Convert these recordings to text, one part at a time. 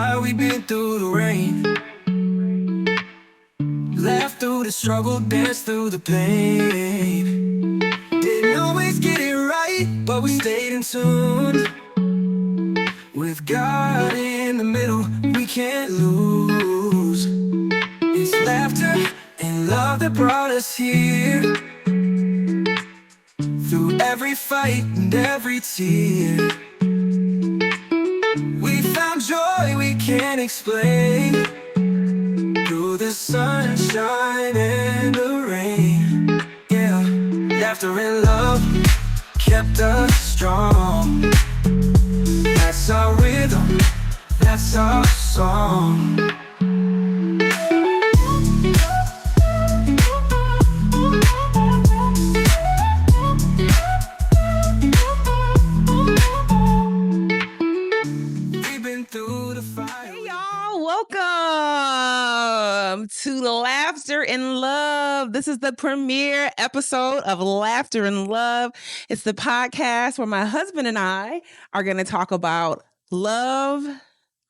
fire, we've been through the rain. Laughed through the struggle, danced through the pain. Didn't always get it right, but we stayed in tune. With God in the middle, we can't lose. It's laughter and love that brought us here. Through every fight and every tear, we found joy we can't explain. Through the sunshine and the rain, yeah. Laughter and love kept us strong. That's our rhythm, that's our song. We've been through the fire. Hey y'all, welcome to Laughter and Love. This is the premiere episode of Laughter and Love. It's the podcast where my husband and I are going to talk about love,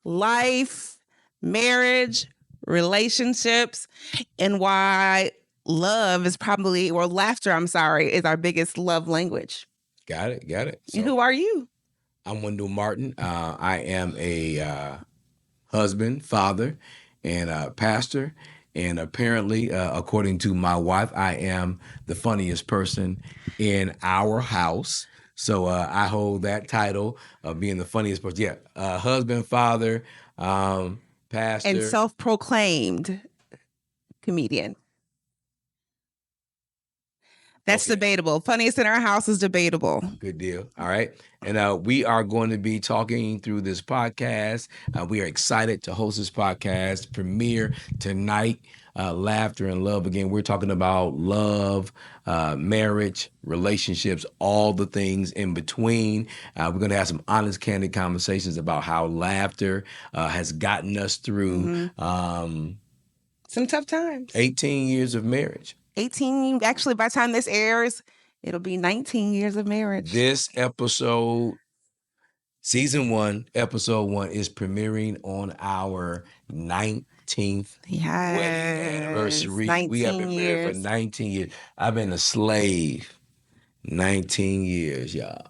life, marriage, relationships, and why love is probably, or laughter, I'm sorry, is our biggest love language. Got it. And who are you? I'm Wendell Martin. I am a husband, father, and a pastor. And apparently, according to my wife, I am the funniest person in our house. So I hold that title of being the funniest person. Yeah, husband, father, pastor. And self-proclaimed comedian. That's Okay. debatable. Funniest in our house is debatable. Good deal. All right. And we are going to be talking through this podcast. We are excited to host this podcast premiere tonight. Laughter and Love. Again, we're talking about love, marriage, relationships, all the things in between. We're going to have some honest, candid conversations about how laughter has gotten us through Some tough times. 18 years of marriage. 18, actually, by the time this airs, it'll be 19 years of marriage. This episode, season 1, episode 1, is premiering on our 19th wedding anniversary. 19 We have been married years. for 19 years. I've been a slave 19 years, y'all.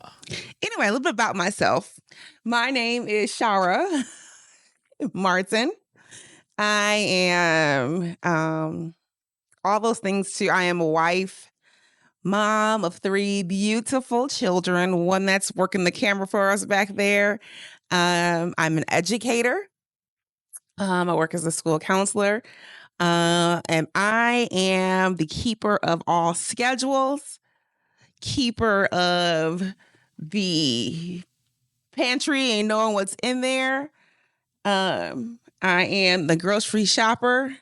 Anyway, a little bit about myself. My name is Sharralyn Martin. I am all those things too. I am a wife, mom of 3 beautiful children, one that's working the camera for us back there. I'm an educator. I work as a school counselor. And I am the keeper of all schedules, keeper of the pantry and knowing what's in there. I am the grocery shopper.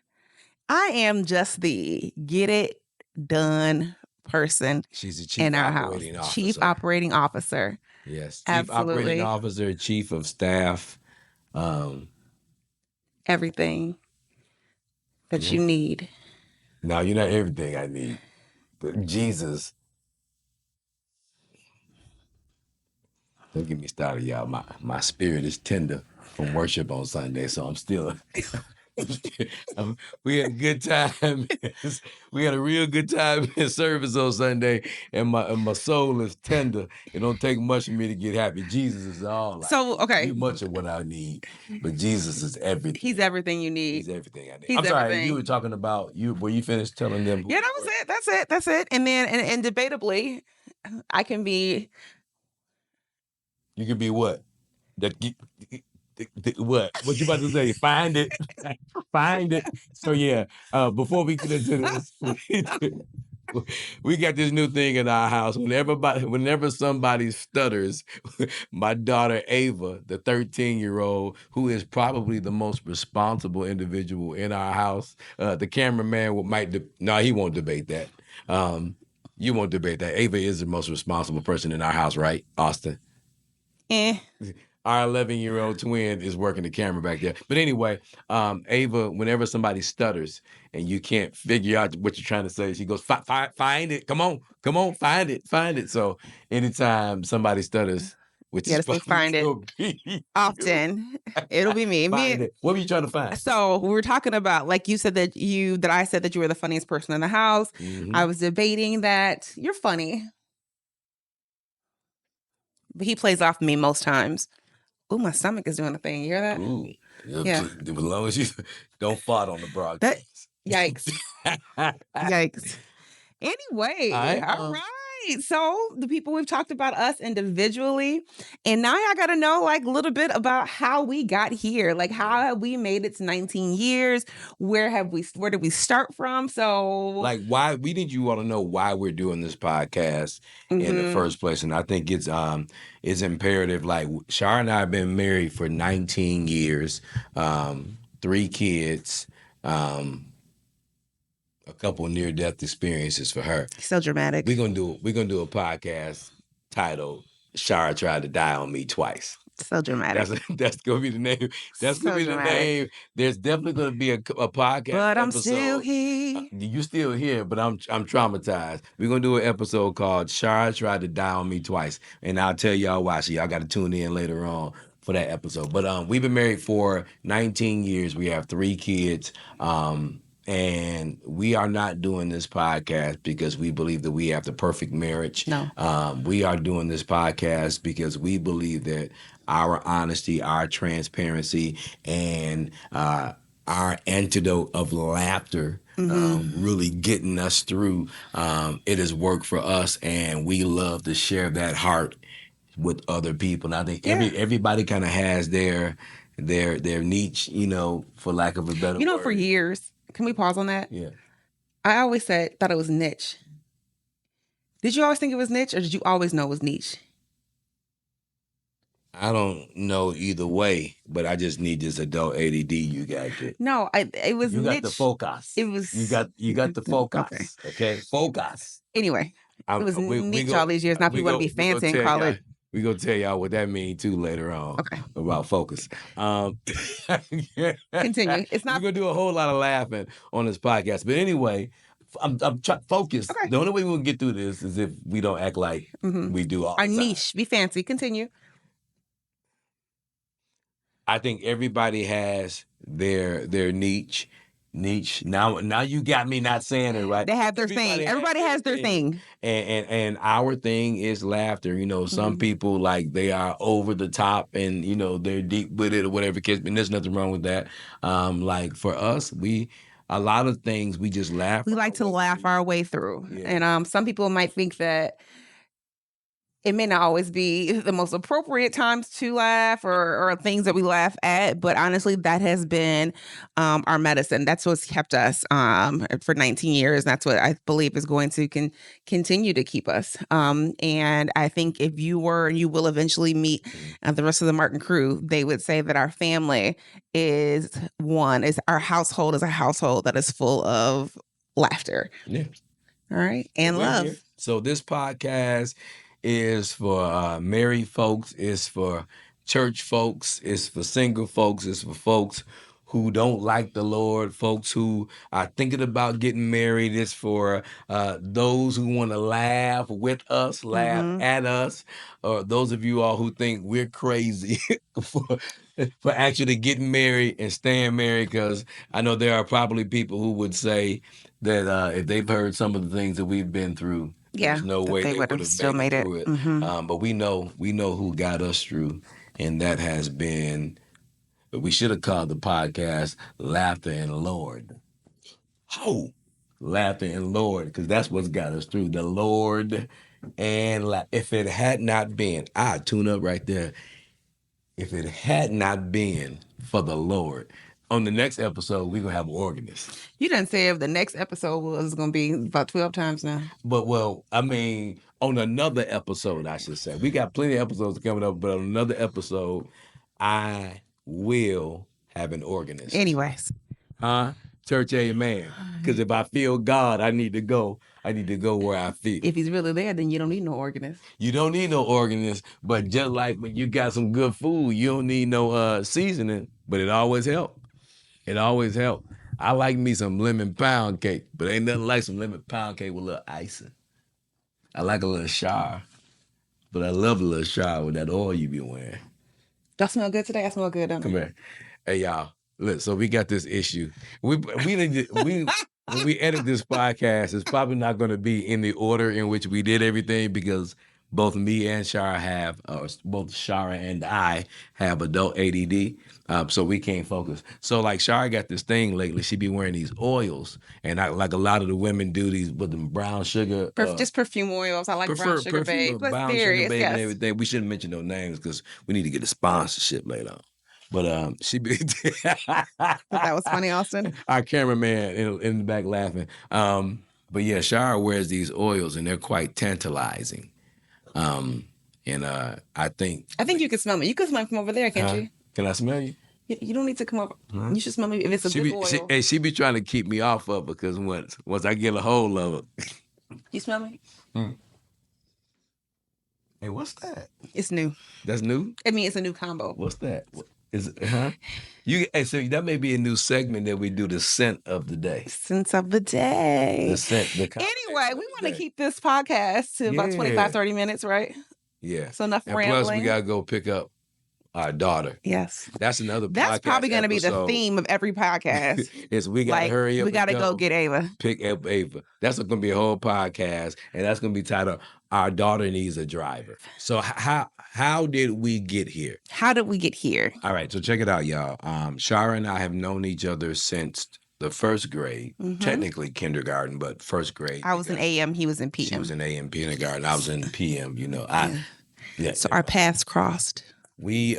I am just the get it done person She's the chief in our operating house. officer. Chief operating officer. Yes, chief Absolutely. operating officer, chief of staff. Everything that you need. No, you're not everything I need, but Jesus. Don't get me started, y'all. My spirit is tender from worship on Sunday, so I'm still. We had a good time. We had a real good time in service on Sunday, and my soul is tender. It don't take much for me to get happy. Jesus is all. So, okay. Too much of what I need, but Jesus is everything. He's everything you need. He's everything I need. He's I'm sorry, everything. you were talking about you. Were you finished telling them? Yeah, that was it. That's it. And then, and debatably, I can be. You could be what? What? What you about to say? Find it. Find it. So yeah, before we get into this, we got this new thing in our house. Whenever somebody stutters, my daughter Ava, the 13-year-old, who is probably the most responsible individual in our house, the cameraman he won't debate that. You won't debate that. Ava is the most responsible person in our house, right, Austin? Our 11-year-old twin is working the camera back there. But anyway, Ava, whenever somebody stutters and you can't figure out what you're trying to say, she goes, find it. Come on, find it. So anytime somebody stutters, which Yeah, is to say probably find it gonna be you. often. It'll be me. Find it. What were you trying to find? So we were talking about, like you said that I said that you were the funniest person in the house. Mhm. I was debating that you're funny, but he plays off me most times. Ooh, my stomach is doing a thing. You hear that? Ooh, Yeah. as long as you don't fart on the That broadcast. yikes. Yikes. Anyway, all right. So the people, we've talked about us individually, and now I got to know like a little bit about how we got here. Like, how have we made it to 19 years? Where did we start from? So Like, why we need you want to know why we're doing this podcast in the first place, and I think it's imperative. Like, Shar and I have been married for 19 years, 3 kids, a couple near-death experiences for her. so dramatic. We're gonna do a podcast titled "Shara Tried to Die on Me Twice." So dramatic. That's gonna be the name. That's gonna So be the dramatic. name. There's definitely gonna be a podcast But I'm episode. still here. You still here, but I'm traumatized. We're gonna do an episode called "Shara Tried to Die on Me Twice," and I'll tell y'all why. So y'all got to tune in later on for that episode. But we've been married for 19 years. We have 3 kids. And we are not doing this podcast because we believe that we have the perfect marriage. No. We are doing this podcast because we believe that our honesty, our transparency, and our antidote of laughter really getting us through. It has worked for us, and we love to share that heart with other people. And I think everybody kind of has their niche, for lack of a better word. For years. Can we pause on that? Yeah. I always thought it was niche. Did you always think it was niche, or did you always know it was niche? I don't know either way, but I just need this adult ADD you got. No, it was You niche. got the focus. It was you got the focus. Okay, focus. Anyway, it was niche all these years. Now people want to be fancy and call it. We're gonna tell y'all what that means too later on. Okay. About focus. Continue. It's not. We're gonna do a whole lot of laughing on this podcast, but anyway, I'm focused. Okay. The only way we'll get through this is if we don't act like we do all Our the time. niche. Be fancy. Continue. I think everybody has their niche. Now you got me not saying it right. They have their thing. Everybody has their thing. And our thing is laughter. Some people like they are over the top and they're deep with it or whatever case. And there's nothing wrong with that. Like for us, a lot of things we just laugh. We like to laugh our way through. Yeah. And some people might think that it may not always be the most appropriate times to laugh or things that we laugh at, but honestly, that has been our medicine. That's what's kept us for 19 years. That's what I believe is going to continue to keep us. And I think if you will eventually meet the rest of the Martin crew, they would say that our family is our household is a household that is full of laughter. Yeah. All right. And love. Here. So this podcast is for married folks, it's for church folks, it's for single folks, it's for folks who don't like the Lord, folks who are thinking about getting married. It's for those who want to laugh with us, laugh at us, or those of you all who think we're crazy for actually getting married and staying married, because I know there are probably people who would say that if they've heard some of the things that we've been through, there's no way they would have still made it through it. But we know who got us through, and that has been. We should have called the podcast "Laughter and Lord." Laughter and Lord, because that's what's got us through. The Lord and if it had not been, I'd tune up right there. If it had not been for the Lord. On the next episode, we're going to have an organist. You didn't say if the next episode was going to be about 12 times now. But, on another episode, I should say. We got plenty of episodes coming up, but on another episode, I will have an organist. Anyways. Church amen. Because if I feel God, I need to go. I need to go where I feel. If he's really there, then you don't need no organist. You don't need no organist. But just like when you got some good food, you don't need no seasoning. But it always helps. It always helps. I like me some lemon pound cake, but ain't nothing like some lemon pound cake with a little icing. I like a little char But I love a little shower with that oil you be wearing. Do I smell good today? I smell good, don't Come I? here. Hey, y'all. Look, so we got this issue. We need to, when we edit this podcast, it's probably not going to be in the order in which we did everything because both me and Shara have, both Shara and I have adult ADD, so we can't focus. So like Shara got this thing lately. She be wearing these oils, and like a lot of the women do these with them brown sugar. Just perfume oils. I like brown sugar, babe. Let's Brown serious, sugar babe yes. and everything. We shouldn't mention no names because we need to get a sponsorship later on. But she be That was funny, Austin. Our cameraman in the back laughing. But yeah, Shara wears these oils and they're quite tantalizing. And I think you can smell me. You can smell me from over there, can't you? Can I smell you? You don't need to come over. You should smell me if it's a good oil. She be trying to keep me off of it because once I get a hold of it. You smell me? Hey, what's that? It's new. That's new? I mean, it's a new combo. What's that? Is it, huh? So that may be a new segment that we do, the scent of the day. Scent of the day. The scent. Anyway, we want to keep this podcast to about 25, 30 minutes, right? Yeah. So enough and rambling. Plus, we got to go pick up our daughter. Yes. That's another That's probably going to be the theme of every podcast. We got to hurry up. We got to go get Ava. Pick up Ava. That's going to be a whole podcast, and that's going to be titled, Our Daughter Needs a Driver. So how did we get here? How did we get here? All right, so check it out, y'all. Shara and I have known each other since the first grade, technically kindergarten, but first grade. I was in AM, he was in PM. She was in AM kindergarten. I was in PM, So our paths crossed. We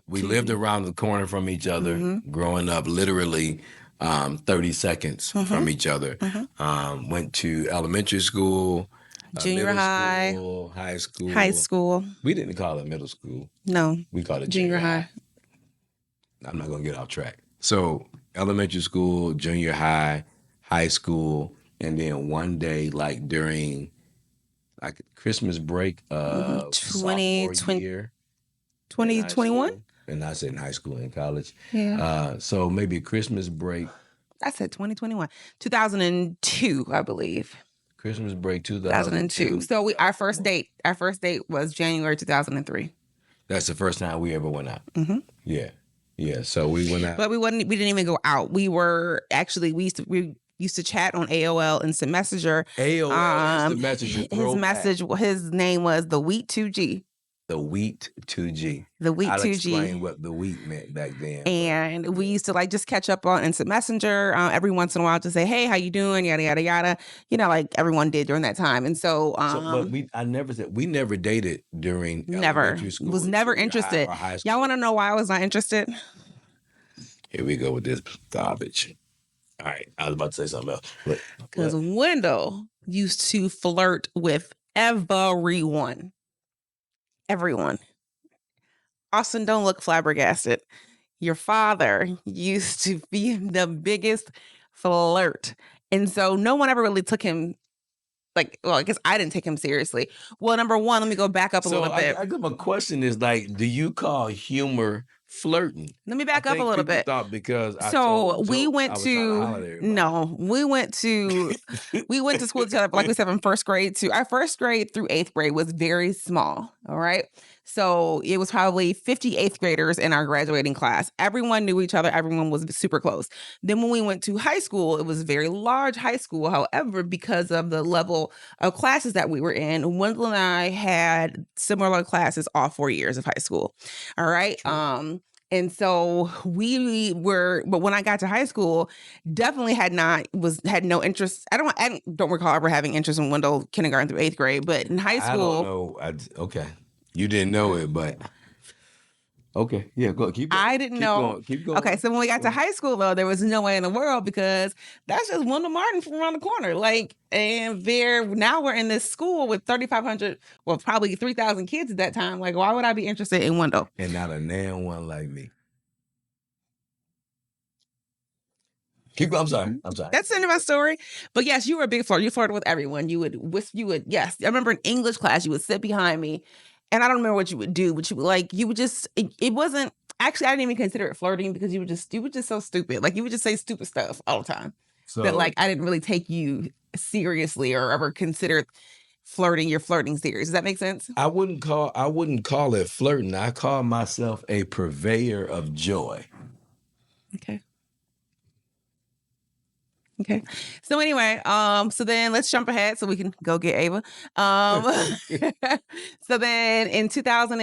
lived around the corner from each other, growing up literally 30 seconds from each other. Went to elementary school, junior high, school, high school. We didn't call it middle school. No. We called it junior high. I'm not going to get off track. So elementary school, junior high, high school, and then one day, like during like Christmas break of sophomore year. 2021? And I said in high school and college. Yeah. So maybe Christmas break. I said 2021. 2002, I believe. Christmas break 2002. So our first date was January 2003. That's the first time we ever went out. Yeah. Yeah. So we went out. But we didn't even go out. We used to chat on AOL Instant Messenger. AOL Instant Messenger. His name was the Wheat 2G. The Wheat 2G. The Wheat 2G. I'll explain what the wheat meant back then. And we used to just catch up on Instant Messenger every once in a while to say, hey, how you doing? Yada, yada, yada. Like everyone did during that time. And so... but we never dated during elementary school. Was never interested. Y'all want to know why I was not interested? Here we go with this garbage. All right. I was about to say something else. Because Wendell used to flirt with everyone. Everyone. Austin, don't look flabbergasted. Your father used to be the biggest flirt. And so no one ever really took him, I guess I didn't take him seriously. Well, number one, let me go back up a little bit. I guess my question is do you call humor flirting? Let me back up a little bit. Because we went to school together, like we said, from first grade to our first grade through 8th grade was very small. All right. So it was probably 50 8th graders in our graduating class. Everyone knew each other. Everyone was super close. Then when we went to high school, it was a very large high school. However, because of the level of classes that we were in, Wendell and I had similar classes all 4 years of high school. All right. And so but when I got to high school, definitely had no interest. I don't recall ever having interest in Wendell kindergarten through 8th grade, but in high school. I don't know. Okay. You didn't know it, but okay. Yeah, go keep going. I didn't know. Keep going. Okay, so when we got to high school, though, there was no way in the world because that's just Wendell Martin from around the corner. Now we're in this school with 3,500, well, probably 3,000 kids at that time. Why would I be interested in Wendell? And not a damn one like me. Keep going. I'm sorry. That's the end of my story. But yes, you were a big flirt. You flirted with everyone. Yes. I remember in English class, you would sit behind me. And I don't remember what you would do, but it wasn't, actually, I didn't even consider it flirting because you were just so stupid. You would just say stupid stuff all the time. So that I didn't really take you seriously or ever consider flirting, you're flirting serious. Does that make sense? I wouldn't call it flirting. I call myself a purveyor of joy. Okay. Okay. So anyway, so then let's jump ahead so we can go get Ava. So then in 2000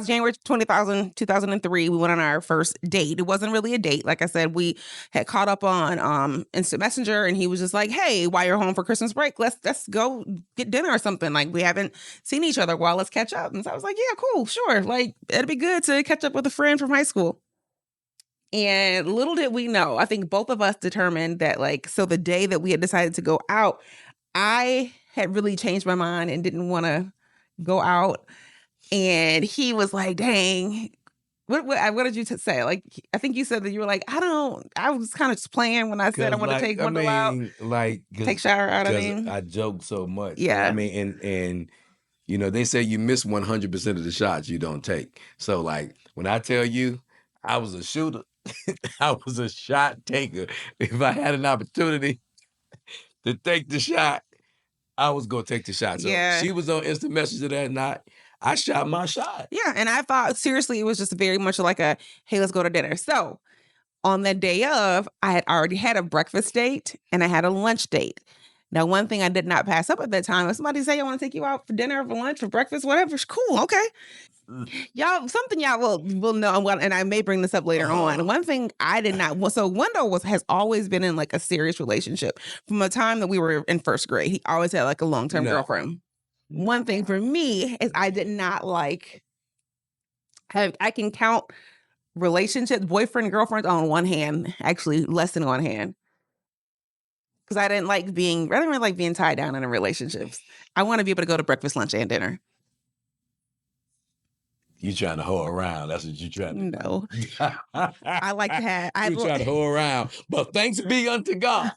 January 2003, we went on our first date. It wasn't really a date. Like I said, we had caught up on Instant Messenger, and he was just like, "Hey, while you're home for Christmas break, let's go get dinner or something. Like, we haven't seen each other while, let's catch up." And so I was like, "Yeah, cool, sure. Like, it'd be good to catch up with a friend from high school." And little did we know, I think both of us determined that, like, so the day that we had decided to go out, I had really changed my mind and didn't want to go out. And he was like, dang, what did you say? Like, I think you said that you were like, I was kind of just playing when I said I want to take Wendell out. Take shower out, I joke so much. Yeah. I mean, and you know, they say you miss 100% of the shots you don't take. So like, when I tell you I was a shooter, I was a shot taker. If I had an opportunity to take the shot, I was going to take the shot. So she was on Instant Messenger that night. I shot my shot. Yeah. And I thought, seriously, it was just very much like a, hey, let's go to dinner. So on the day of, I had already had a breakfast date and I had a lunch date. Now, one thing I did not pass up at that time, if somebody say, I want to take you out for dinner, for lunch, for breakfast, whatever, it's cool. Okay. Y'all, something y'all will know, and I may bring this up later on. One thing I did not, so Wendell has always been in like a serious relationship from the time that we were in first grade. He always had like a long-term girlfriend. One thing for me is I did not like, I can count relationships, boyfriend, girlfriends on one hand, actually less than one hand. Because I didn't like being tied down in a relationship. I want to be able to go to breakfast, lunch, and dinner. You trying to hoe around. That's what you trying to do. No. I like to have... You trying to hoe around. But thanks be unto God.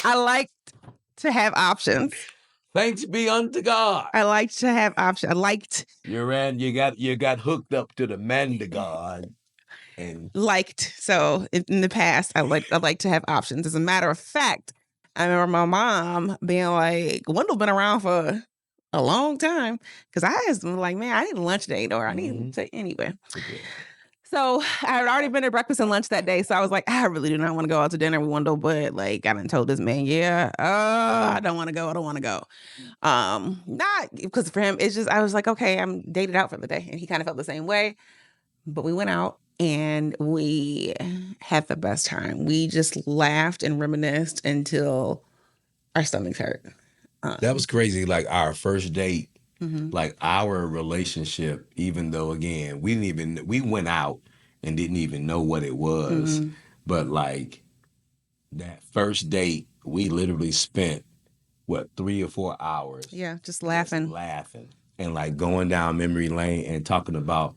I like to have options. Thanks be unto God. I like to have options. I liked... You got hooked up to the man to God. And liked. So in the past, I like to have options. As a matter of fact, I remember my mom being like, Wendell been around for a long time, because I was like, man, I need a lunch date, or I need to anyway. Okay. So I had already been at breakfast and lunch that day, so I was like, I really do not want to go out to dinner with Wendell, but like I done told this man, I don't want to go. I don't want to go. Not because for him, it's just I was like, okay, I'm dated out for the day, and he kind of felt the same way. But we went out and we had the best time. We just laughed and reminisced until our stomachs hurt. That was crazy. Like our first date, like our relationship, even though again, we went out and didn't even know what it was. But like that first date, we literally spent 3 or 4 hours. Yeah, just laughing. And like going down memory lane and talking about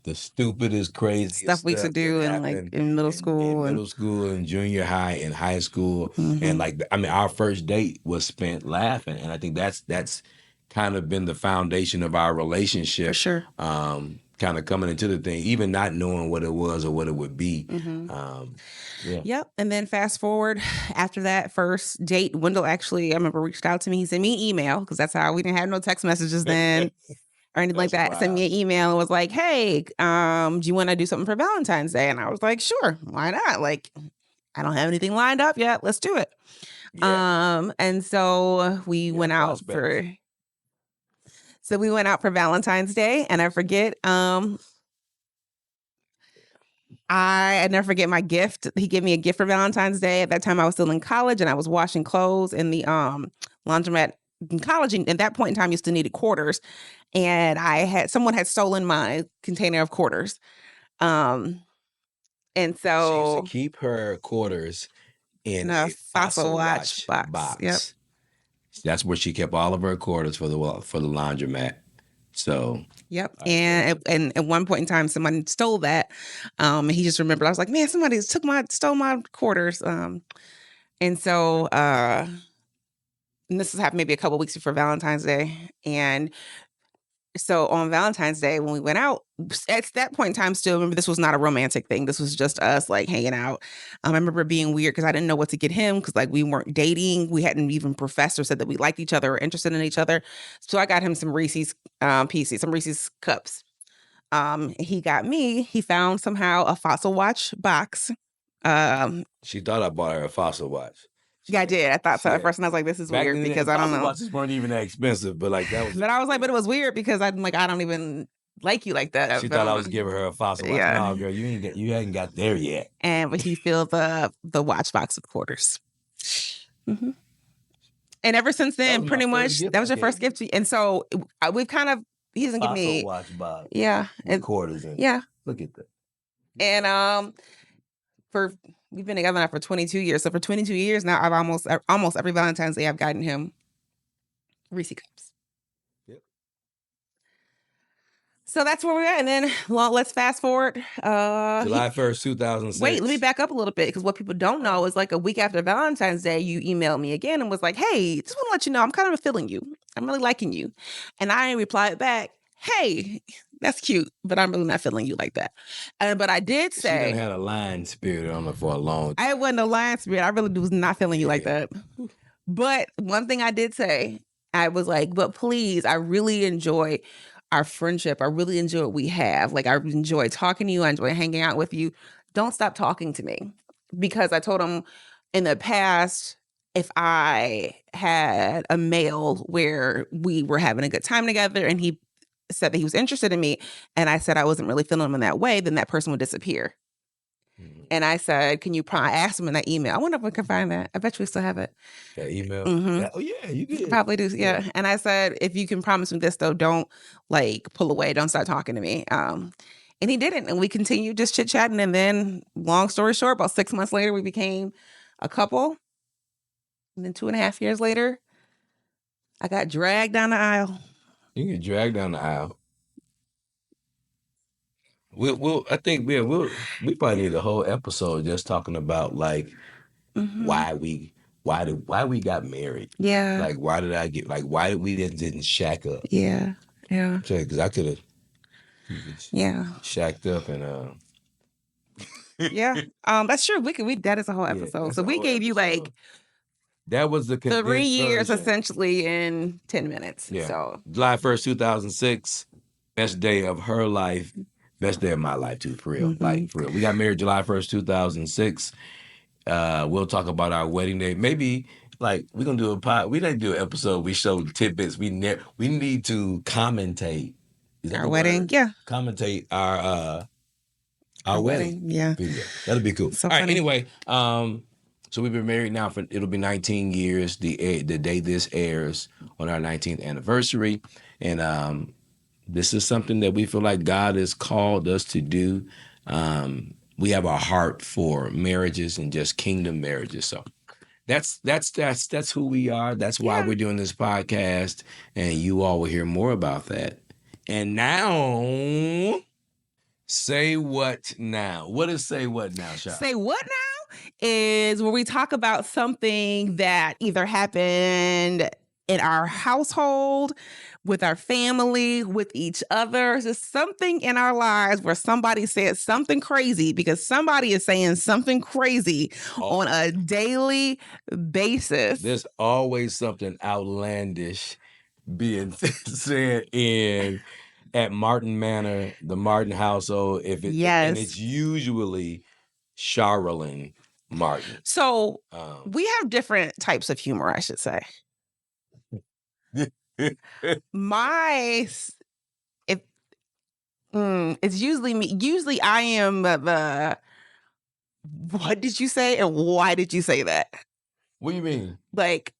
the stupidest, craziest stuff we used to do in middle school. In middle school and junior high and high school. And like, I mean, our first date was spent laughing. And I think that's kind of been the foundation of our relationship. For sure. Kind of coming into the thing, even not knowing what it was or what it would be. Yeah. Yep. And then fast forward after that first date, Wendell actually, I remember, reached out to me. He sent me an email, because that's how we didn't have no text messages then. Or anything like that. Wild. Sent me an email and was like, hey, do you want to do something for Valentine's Day? And I was like, sure, why not? Like, I don't have anything lined up yet. Let's do it. Yeah. And so we went out for Valentine's Day, and I forget, I never forget my gift. He gave me a gift for Valentine's Day. At that time, I was still in college, and I was washing clothes in the laundromat in college. And at that point in time, you still needed quarters. And someone had stolen my container of quarters. And so she used to keep her quarters in a fossil watch box. Yep. That's where she kept all of her quarters for the laundromat. So yep. And at one point in time, someone stole that. And he just remembered. I was like, man, somebody stole my quarters. And so and this has happened maybe a couple of weeks before Valentine's Day. And So on Valentine's Day, when we went out, at that point in time, still remember this was not a romantic thing. This was just us like hanging out. I remember being weird because I didn't know what to get him because like we weren't dating. We hadn't even professed or said that we liked each other or interested in each other. So I got him some Reese's Pieces, some Reese's cups. He got me. He found somehow a Fossil watch box. She thought I bought her a Fossil watch. Yeah, I did. I thought so at Yeah. first, and I was like, "This is Back weird then, because I don't Fossil know." watches weren't even that expensive, but like that was. But I was like, "But it was weird because I'm like, I don't even like you like that." She thought I was giving her a Fossil watch. Yeah. No, girl, you hadn't got there yet. But he filled the watch box with quarters. Mm-hmm. And ever since then, pretty much, that was your first gift. And so we've kind of, he doesn't give me. Fossil watch box. Yeah. With quarters in it. Yeah. Look at that. And we've been together now for 22 years. So for 22 years now, I've almost every Valentine's Day I've gotten him Reese cups. Yep. So that's where we're at. And then let's fast forward. July 1st, 2006. Wait, let me back up a little bit because what people don't know is like a week after Valentine's Day, you emailed me again and was like, "Hey, just want to let you know I'm kind of feeling you. I'm really liking you." And I replied back, "Hey, that's cute, but I'm really not feeling you like that." But I did say, she done had a lion spirit on her for a long time. I wasn't a lion spirit. I really was not feeling you like that. But one thing I did say, I was like, "But please, I really enjoy our friendship. I really enjoy what we have. Like, I enjoy talking to you. I enjoy hanging out with you. Don't stop talking to me." Because I told him in the past, if I had a male where we were having a good time together and he said that he was interested in me and I said I wasn't really feeling him in that way, then that person would disappear. Mm-hmm. And I said, "Can you I asked him in that email. I wonder if we can find that. I bet you we still have it." That email? Mm-hmm. Oh, yeah, you did. Probably do. Yeah. And I said, "If you can promise me this, though, don't like pull away. Don't start talking to me." And he didn't. And we continued just chit chatting. And then, long story short, about 6 months later, we became a couple. And then 2.5 years later, I got dragged down the aisle. You get dragged down the aisle. I think we probably need a whole episode just talking about like why we got married. Yeah. Like why did we didn't shack up? Yeah. Yeah. Because I could have. Yeah. Shacked up and Yeah. That's true. That is a whole episode. So we gave you like that was the 3 years version. Essentially in 10 minutes. Yeah. So July 1st, 2006, best day of her life, best day of my life too, for real. Mm-hmm. Like for real. We got married July 1st, 2006. We'll talk about our wedding day. Maybe like we're gonna do a pod. We didn't do an episode. We show tidbits. We need to commentate. Is that our wedding? Word? Yeah. Commentate our wedding. Yeah. Video. That'll be cool. So all right. funny. Anyway, so we've been married now it'll be 19 years. The day this airs on our 19th anniversary, and this is something that we feel like God has called us to do. We have a heart for marriages and just kingdom marriages. So that's who we are. That's why we're doing this podcast, and you all will hear more about that. And now, say what now? What is say what now, Sha? Say what now is where we talk about something that either happened in our household, with our family, with each other. Just something in our lives where somebody said something crazy because somebody is saying something crazy on a daily basis. There's always something outlandish being said at Martin Manor, the Martin household. And it's usually Sharralyn Martin. So we have different types of humor, I should say. It's usually me. Usually I am the what did you say and why did you say that? What do you mean? Like,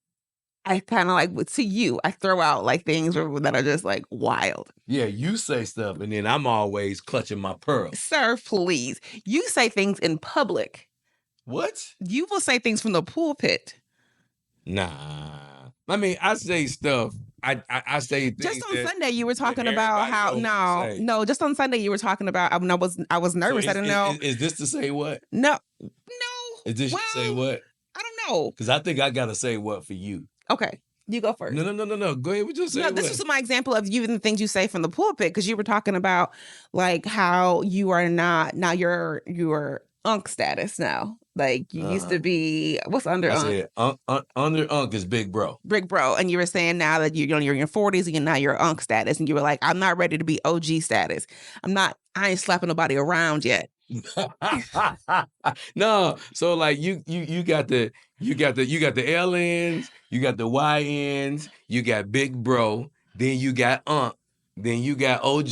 I kind of like, to you, I throw out like things that are just like wild. Yeah, you say stuff and then I'm always clutching my pearl. Sir, please. You say things in public. What? You will say things from the pulpit. Nah. I mean, I say stuff. I say things. Just on Sunday, you were talking about how just on Sunday you were talking about. I was nervous. So I didn't know. Is this to say what? No. Is this to say what? I don't know. Because I think I gotta say what for you. Okay. You go first. No. Go ahead with your say No, what. this was my example of you and the things you say from the pulpit, because you were talking about like how you are not now you're unk status now. Like you used to be what's under I unk? said under unk is big bro. Big bro, and you were saying now that you're in your 40s and now you're unk status, and you were like, I'm not ready to be OG status. I ain't slapping nobody around yet. No, so like you got the LNs, you got the YNs, you got big bro, then you got then you got OG,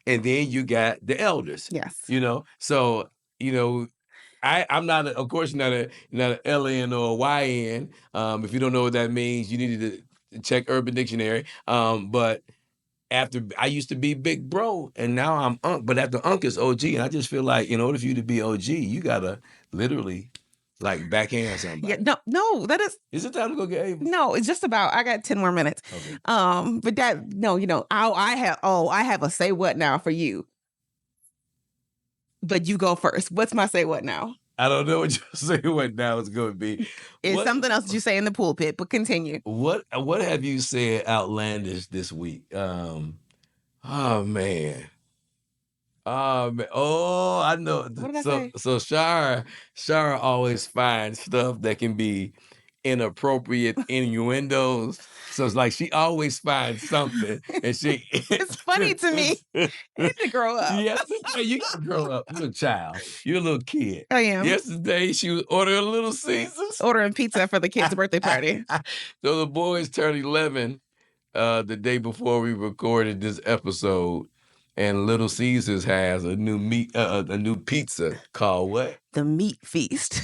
and then you got the elders. Yes. So I'm not of course not an LN or a YN. If you don't know what that means, you need to check Urban Dictionary. But after I used to be big bro, and now I'm unk, but after unk is OG, and I just feel like in order for you to be OG, you gotta literally like backhand somebody. Yeah, no, that is. Is it time to go get Ava? No, it's just about. I got 10 more minutes. Okay. But that no, I have a say what now for you. But you go first. What's my say what now? I don't know what your say what now is going to be. It's something else that you say in the pulpit, but continue. What have you said outlandish this week? Oh man. Oh, I know. What did I say? So Shara always finds stuff that can be inappropriate innuendos. So it's like she always finds something, and she. It's funny to me. You need to grow up. Yesterday, you gotta grow up. You're a child. You're a little kid. I am. Yesterday, she was ordering Little Caesars. Ordering pizza for the kids' birthday party. So the boys turned 11 the day before we recorded this episode. And Little Caesars has a new pizza called what? The Meat Feast.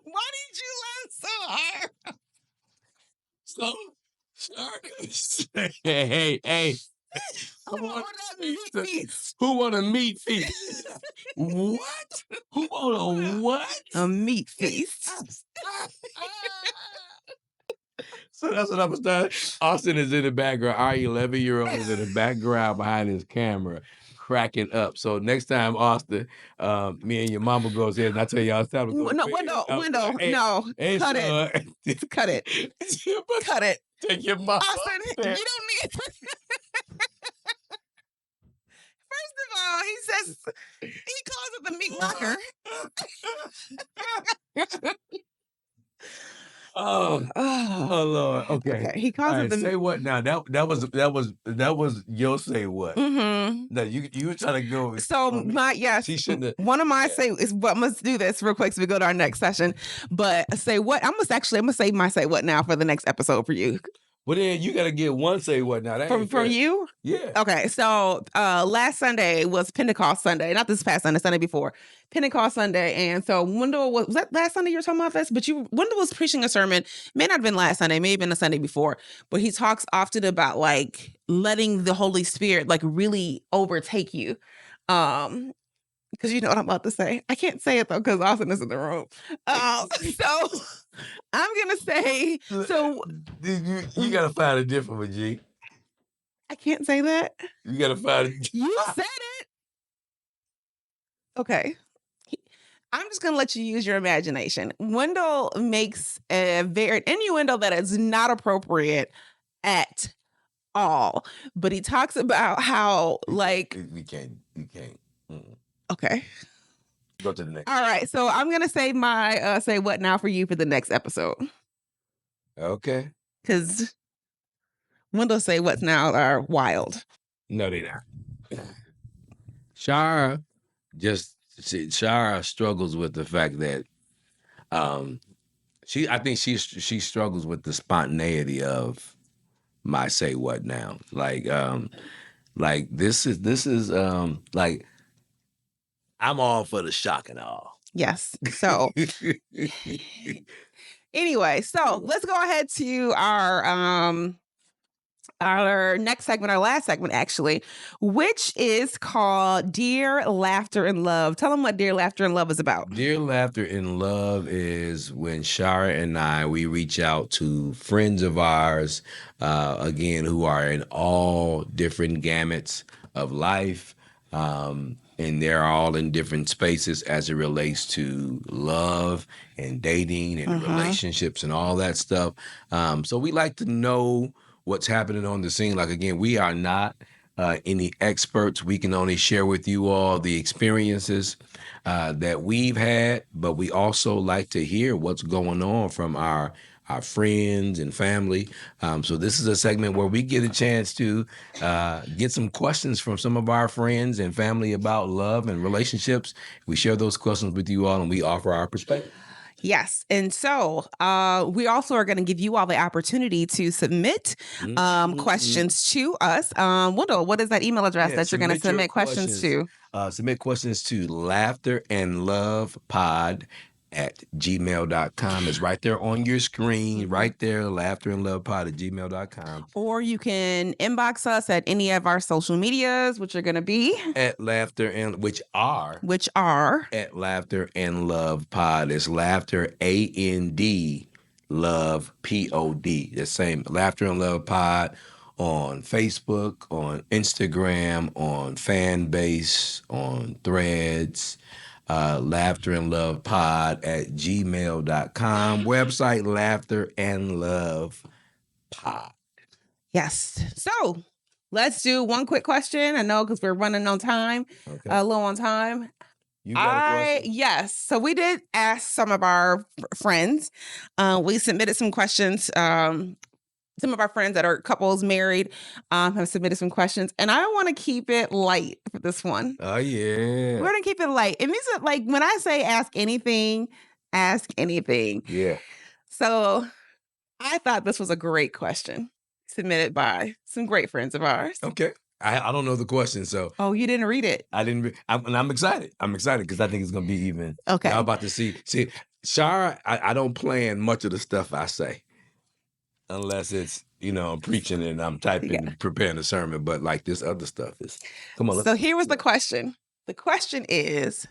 Why did you laugh so hard? So, hey. Who want a meat feast? Who want a meat feast? What? Who want a what? A meat feast. So that's what I was done. Austin is in the background. Our 11-year-old is in the background behind his camera, cracking up. So next time, Austin, me and your mama goes in, and I tell y'all, it's time to go. No, Wendell, no. Cut it. Cut it. Cut it. Take your mama. Austin, you don't need. First of all, he calls it the meat locker. Oh Lord. Okay. He calls it the say what now? That was your say what. Mm-hmm. No, you were trying to go. So she shouldn't have. One of my say is what. Let's do this real quick so we go to our next session. But say what? I'm gonna say my say what now for the next episode for you. Well, then you got to get one say what now. From you? Yeah. Okay. So last Sunday was Pentecost Sunday. Not this past Sunday, Sunday before. Pentecost Sunday. And so Wendell was that last Sunday you were talking about this? But Wendell was preaching a sermon. May not have been last Sunday, may have been the Sunday before. But he talks often about like letting the Holy Spirit like really overtake you. Because you know what I'm about to say. I can't say it though, because Austin is in the room. So I'm gonna say so. You gotta find a different one, G. I can't say that. You gotta find it. You said it. Okay. I'm just gonna let you use your imagination. Wendell makes a very innuendo that is not appropriate at all, but he talks about how like you can't. Mm-mm. Okay. Go to the next. All right. So I'm gonna say my say what now for you for the next episode. Okay. Because Wendell say what's now are wild. No, they not. Shara struggles with the fact that I think she struggles with the spontaneity of my say what now. Like this is like I'm all for the shock and awe. Yes. So anyway, so let's go ahead to our next segment, our last segment actually, which is called Dear Laughter and Love. Tell them what Dear Laughter and Love is about. Dear Laughter and Love is when Shara and we reach out to friends of ours, again, who are in all different gamuts of life. and they're all in different spaces as it relates to love and dating and relationships and all that stuff. So we like to know what's happening on the scene. Like, again, we are not any experts. We can only share with you all the experiences that we've had, but we also like to hear what's going on from our friends and family. So this is a segment where we get a chance to get some questions from some of our friends and family about love and relationships. We share those questions with you all, and we offer our perspective. Yes. And so we also are going to give you all the opportunity to submit questions to us. Wendell, what is that email address that you're going to submit questions to? Submit questions to laughterandlovepod@gmail.com. It's right there on your screen, right there, laughterandlovepod@gmail.com. Or you can inbox us at any of our social medias, which are going to be At Laughter and which are at Laughter and Love Pod. It's Laughter AND Love POD. The same Laughter and Love Pod on Facebook, on Instagram, on Fanbase, on Threads. Laughter and Love Pod at gmail.com. Website Laughter and Love Pod. Yes. So let's do one quick question. I know because we're running on time, a little on time. You got a question? Yes. So we did ask some of our friends. We submitted some questions. Some of our friends that are couples married have submitted some questions, and I want to keep it light for this one. Oh, yeah. We're going to keep it light. It means that, like, when I say ask anything. Yeah. So I thought this was a great question submitted by some great friends of ours. Okay. I don't know the question, so. Oh, you didn't read it? I didn't. And I'm excited. I'm excited because I think it's going to be even. Okay. I'm about to see. See, Shara, I don't plan much of the stuff I say. Unless it's, I'm preaching and I'm typing, preparing a sermon. But like this other stuff is, come on. So here was the question. The question is,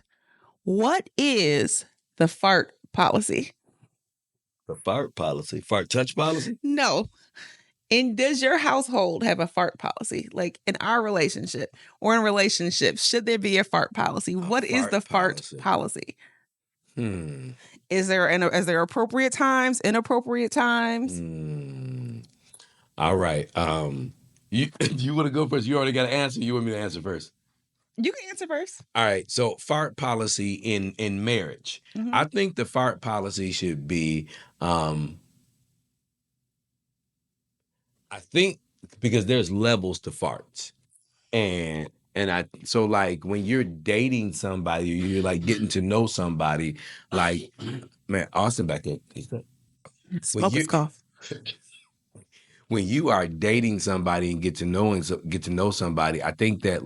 what is the fart policy? The fart policy? Fart touch policy? No. And does your household have a fart policy? Like in our relationship or in relationships, should there be a fart policy? What is the fart policy? Is there appropriate times, inappropriate times? All right. You want to go first? You already got an answer. You want me to answer first? You can answer first. All right. So fart policy in marriage. I think the fart policy should be, I think because there's levels to farts. So like when you're dating somebody, you're like getting to know somebody, like, man, Austin back there. Smoke his cough. When you are dating somebody and get to know somebody, I think that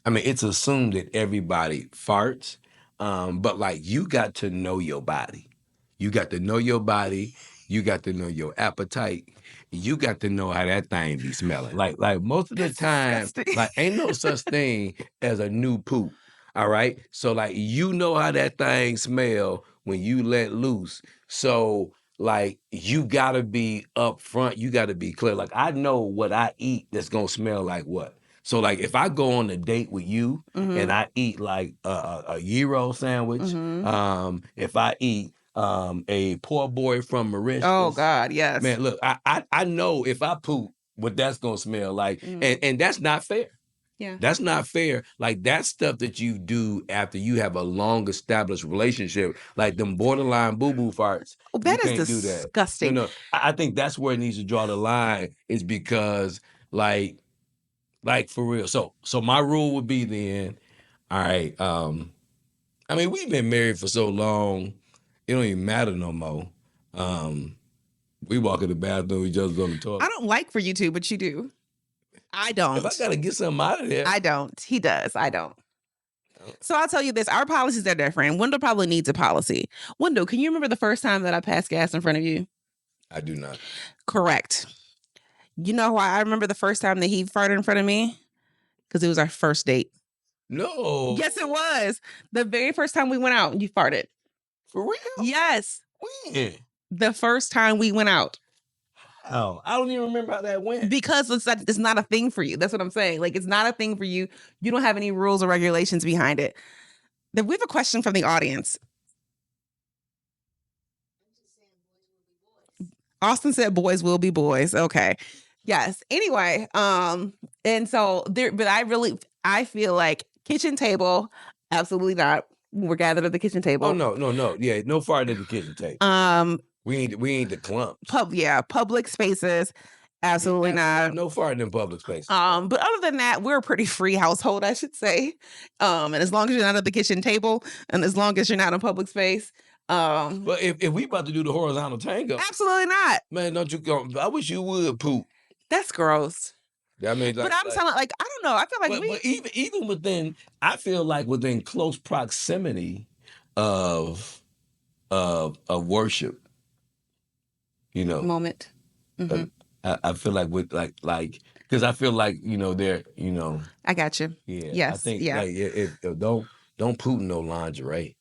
it's assumed that everybody farts, but like you got to know your body. You got to know your body. You got to know your appetite. You got to know how that thing be smelling. Like most of the time, like ain't no such thing as a new poop. All right. So like you know how that thing smell when you let loose. So like you gotta be upfront. You gotta be clear. Like I know what I eat that's gonna smell like what. So like if I go on a date with you and I eat like a gyro sandwich, if I eat a poor boy from Mauritius. Oh God, yes. Man, look, I know if I poop what that's gonna smell like, and that's not fair. Yeah, that's not fair. Like that's stuff that you do after you have a long established relationship, like them borderline boo boo farts. Oh, that is disgusting. No, I think that's where it needs to draw the line. Is because like for real. So my rule would be then, all right. We've been married for so long. It don't even matter no more. We walk in the bathroom, we just on the toilet. I don't like for you to, but you do. I don't. If I gotta get something out of there. I don't. He does. I don't. So I'll tell you this. Our policies are different. Wendell probably needs a policy. Wendell, can you remember the first time that I passed gas in front of you? I do not. Correct. You know why I remember the first time that he farted in front of me? Because it was our first date. No. Yes, it was. The very first time we went out, you farted. For real? Yes. When? The first time we went out. Wow. I don't even remember how that went. Because it's not a thing for you. That's what I'm saying. Like, it's not a thing for you. You don't have any rules or regulations behind it. Then we have a question from the audience. Austin said boys will be boys. Okay. Yes. Anyway, and so there, but I feel like kitchen table, absolutely not. We're gathered at the kitchen table. Oh no. Yeah, no farting at the kitchen table. We ain't the clumps. Public spaces, absolutely not. No farting in public spaces. But other than that, we're a pretty free household, I should say. And as long as you're not at the kitchen table, and as long as you're not in public space. But if we about to do the horizontal tango, absolutely not. Man, don't you go? I wish you would poop. That's gross. I mean, but I'm telling, like, I don't know. I feel like but even within, I feel like within close proximity of worship, you know, moment. Mm-hmm. I feel like with like because I feel like they're I got you. Yeah. Yes. I think yeah. like if don't poop in no lingerie.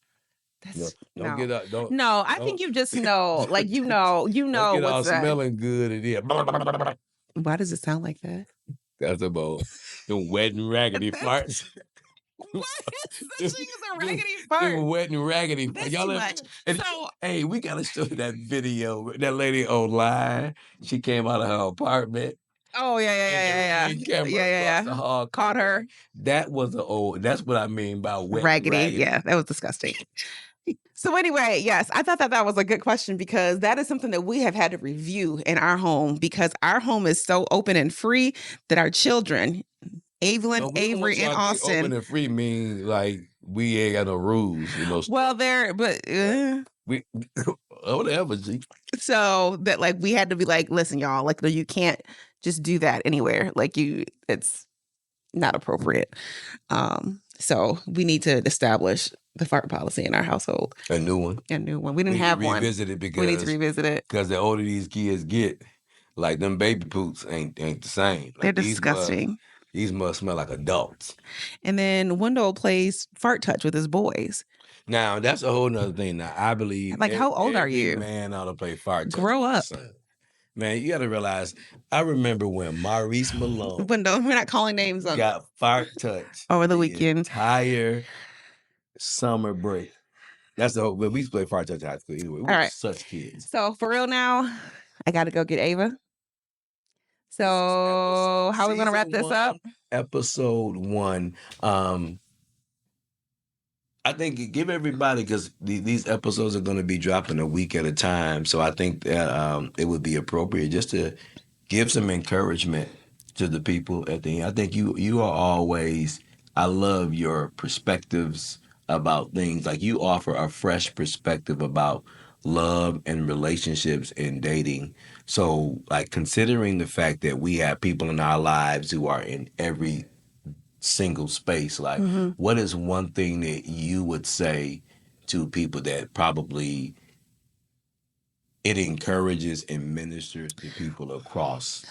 That's Don't get up. Don't. No, I think you just know, like don't get all what's smelling good and yeah. Why does it sound like that? That's about the wet and raggedy farts. What? Such thing as a raggedy fart. Wet and raggedy. That's Y'all too much. So, hey, we gotta show you that video. That lady online. She came out of her apartment. Oh yeah. The hall caught her. That was that's what I mean by wet raggedy. Yeah, that was disgusting. So anyway, yes, I thought that was a good question because that is something that we have had to review in our home because our home is so open and free that our children, Evelyn, Avery, and Austin. Open and free means like we ain't got no rules, Well, we whatever. So that like we had to be like, listen, y'all, like you can't just do that anywhere. Like it's not appropriate. So we need to establish the fart policy in our household. A new one. We didn't have one. We need to revisit it. Because the older these kids get, like them baby poops ain't the same. Like, they're disgusting. These must smell like adults. And then Wendell plays fart touch with his boys. Now, that's a whole nother thing. Now, I believe... Like, how old are you? Man ought to play fart touch. Grow up. Man, you got to realize, I remember when Maurice Malone... Wendell, we're not calling names on... got fart touch. Over the weekend. Entire summer break. That's the whole... But we used to play fart touch in high school anyway. We were such kids. So, for real now, I got to go get Ava. So, how are we going to wrap this up? Episode 1. I think give everybody, because these episodes are going to be dropping a week at a time. So I think that it would be appropriate just to give some encouragement to the people at the end. I think you are always, I love your perspectives about things. Like you offer a fresh perspective about love and relationships and dating. So like considering the fact that we have people in our lives who are in every single space, like what is one thing that you would say to people that probably it encourages and ministers to people across?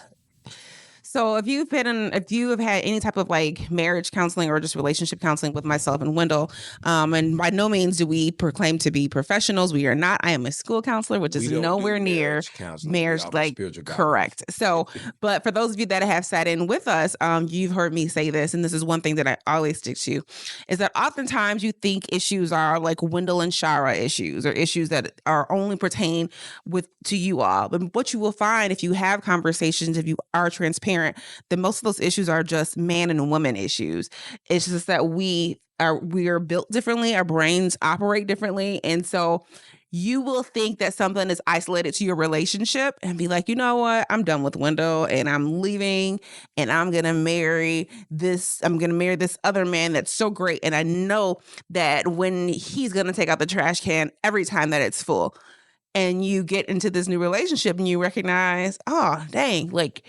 So if you have had any type of like marriage counseling or just relationship counseling with myself and Wendell, and by no means do we proclaim to be professionals. We are not. I am a school counselor, which is nowhere near marriage, like correct. So, but for those of you that have sat in with us, you've heard me say this, and this is one thing that I always stick to, is that oftentimes you think issues are like Wendell and Shara issues or issues that are only pertain to you all. But what you will find if you have conversations, if you are transparent, that most of those issues are just man and woman issues. It's just that we are built differently, our brains operate differently, and so you will think that something is isolated to your relationship and be like, you know what, I'm done with Wendell and I'm leaving and I'm gonna marry this other man that's so great, and I know that when he's gonna take out the trash can every time that it's full. And you get into this new relationship and you recognize, oh dang, like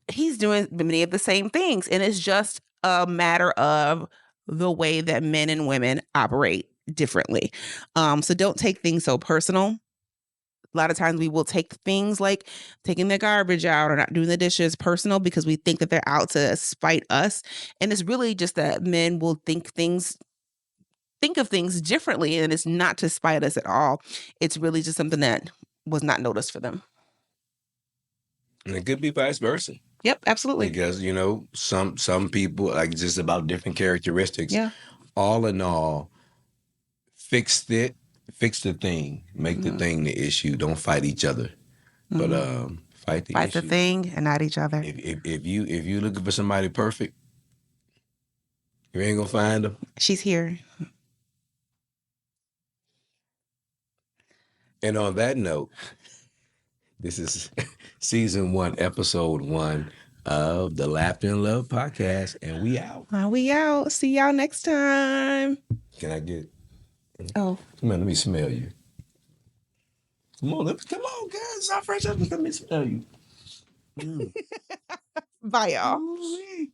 he's doing many of the same things. And it's just a matter of the way that men and women operate differently. So don't take things so personal. A lot of times we will take things like taking the garbage out or not doing the dishes personal because we think that they're out to spite us. And it's really just that men will think of things differently, and it's not to spite us at all. It's really just something that was not noticed for them. And it could be vice versa. Yep, absolutely. Because, you know, some people, like, just about different characteristics. Yeah. All in all, fix the thing. Make the thing the issue. Don't fight each other. But fight the Fight issue. the thing and not each other. If you looking for somebody perfect, you ain't gonna find them. She's here. And on that note, this is season 1, episode 1 of the Laughter and Love podcast, and we out. We out. See y'all next time. Can I get? Oh, Come on, let me smell you. Come on, guys. It's our first episode. Let me smell you. bye, y'all. Ooh-wee.